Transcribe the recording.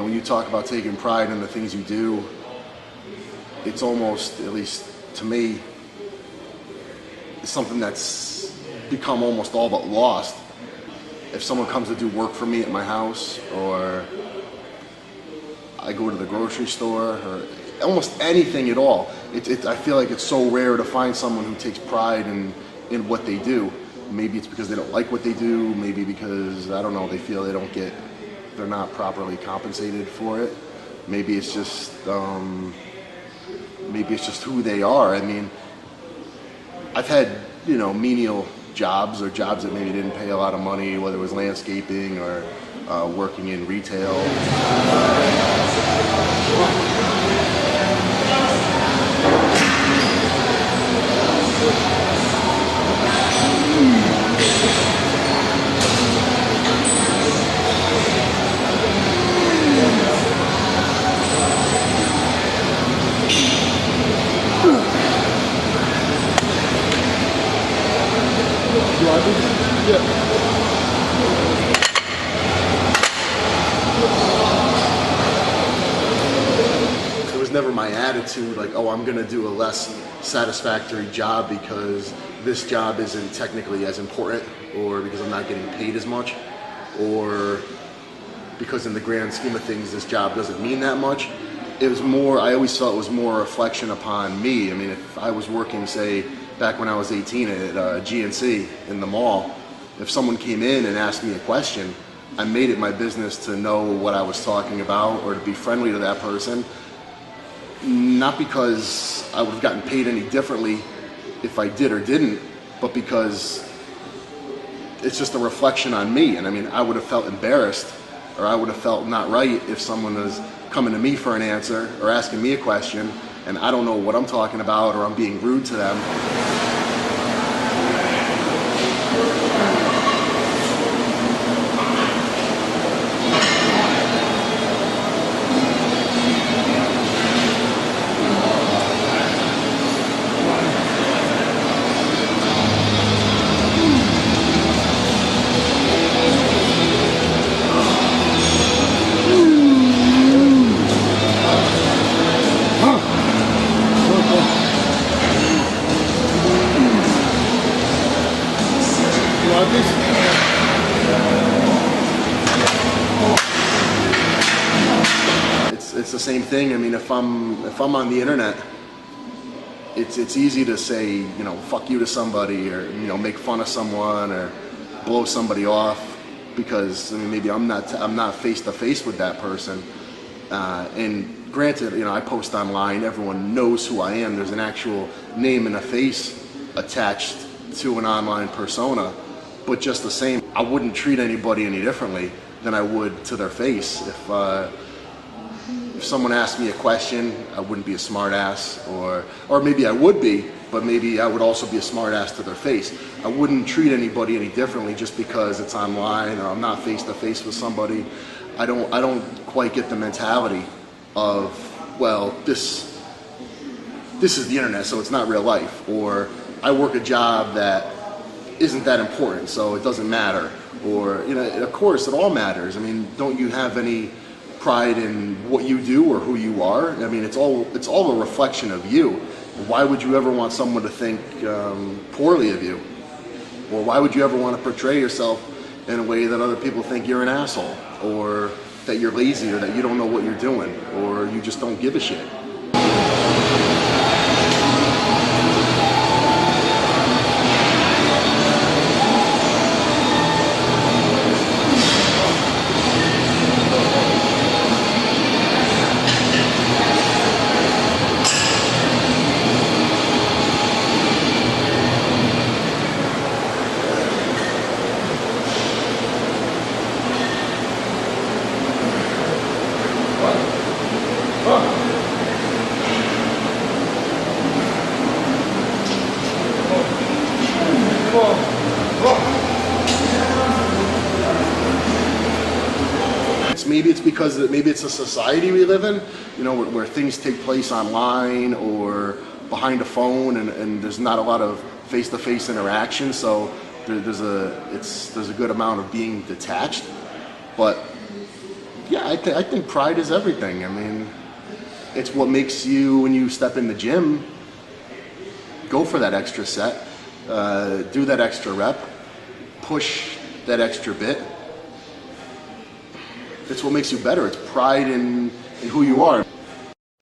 when you talk about taking pride in the things you do, it's almost, at least to me, something that's become almost all but lost. If someone comes to do work for me at my house, or I go to the grocery store, or almost anything at all, I feel like it's so rare to find someone who takes pride in what they do. Maybe it's because they don't like what they do, maybe because, I don't know, they feel they're not properly compensated for it. Maybe it's just who they are. I mean, I've had, menial jobs, or jobs that maybe didn't pay a lot of money, whether it was landscaping or working in retail. It was never my attitude like, oh, I'm going to do a less satisfactory job because this job isn't technically as important, or because I'm not getting paid as much, or because in the grand scheme of things this job doesn't mean that much. It was more, I always felt it was more a reflection upon me. I mean, if I was working, say, back when I was 18 at GNC in the mall, if someone came in and asked me a question, I made it my business to know what I was talking about, or to be friendly to that person. Not because I would have gotten paid any differently if I did or didn't, but because it's just a reflection on me. And I mean, I would have felt embarrassed, or I would have felt not right if someone was coming to me for an answer or asking me a question and I don't know what I'm talking about, or I'm being rude to them. It's the same thing. I mean, if I'm on the internet, it's easy to say, fuck you to somebody, or make fun of someone, or blow somebody off, because I mean, maybe I'm not face to face with that person. And granted, I post online, everyone knows who I am. There's an actual name and a face attached to an online persona. But just the same, I wouldn't treat anybody any differently than I would to their face. If someone asked me a question, I wouldn't be a smart ass, or maybe I would be, but maybe I would also be a smart ass to their face. I wouldn't treat anybody any differently just because it's online, or I'm not face to face with somebody. I don't quite get the mentality of, well, this is the internet, so it's not real life, or I work a job that isn't that important, so it doesn't matter. Or, of course, it all matters. I mean, don't you have any pride in what you do or who you are? I mean, it's all a reflection of you. Why would you ever want someone to think poorly of you? Or why would you ever want to portray yourself in a way that other people think you're an asshole, or that you're lazy, or that you don't know what you're doing, or you just don't give a shit? Maybe it's a society we live in, where things take place online or behind a phone, and there's not a lot of face-to-face interaction. So there's a good amount of being detached. But Yeah, I think pride is everything. I mean, it's what makes you, when you step in the gym, go for that extra set, do that extra rep, push that extra bit. It's what makes you better. It's pride in who you are.